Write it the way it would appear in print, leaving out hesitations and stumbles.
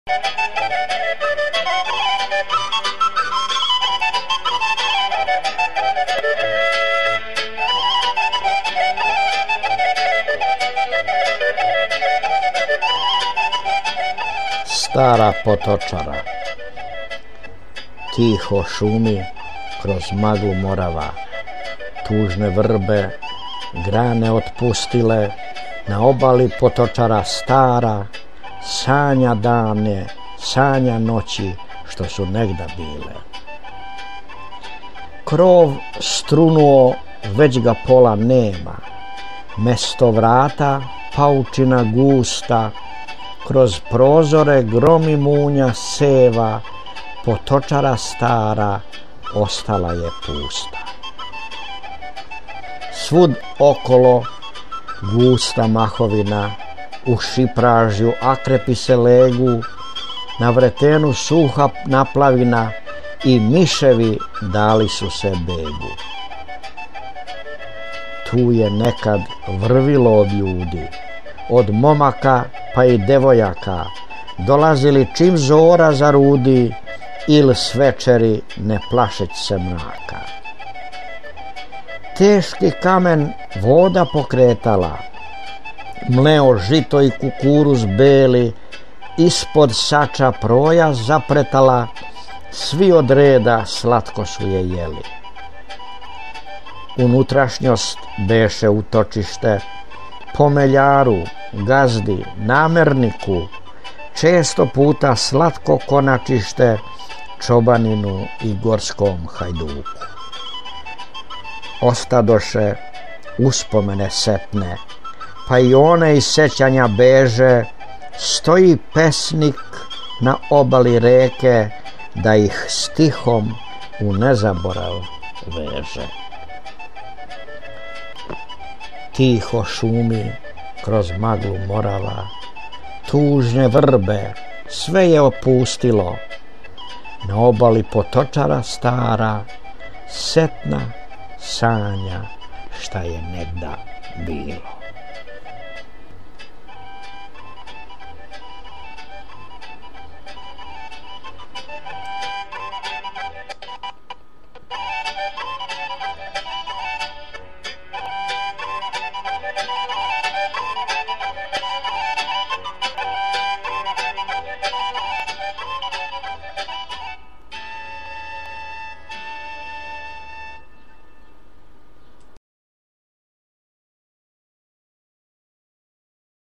Stara Potocara. Tiho šumi kroz maglu Morava, tužne vrbe grane otpustile, na obali Potočara stara, sanja dane, sanja noći što su negda bile. Krov strunuo, već ga pola nema, mesto vrata, paучина gusta, kroz prozore grom i munja seva, Potočara stara ostala je pusta. Svud okolo gusta mahovina, u šipražju akrepi se legu, na vretenu suha naplavina i miševi dali su se begu. Tu je nekad vrvilo od ljudi, od momaka pa i devojaka, dolazili čim zora zarudi il s večeri ne plašeć se mraka. Teški kamen voda pokretala, mleo žito i kukuruz beli, ispod sača proja zapretala, svi od reda slatko su je jeli. Unutrašnjost beše utočište, pomелjaru, gazdi, namerniku, često puta slatko konačište, čobaninu i gorskom hajduku. Ostadoše uspomene setne, pa i one iz sećanja beže, stoji pesnik na obali reke, da ih stihom u nezaborav veže. Tiho šumi kroz maglu Morava, tužne vrbe sve je opustilo, na obali Potočara stara, setna sanja šta je negda bilo.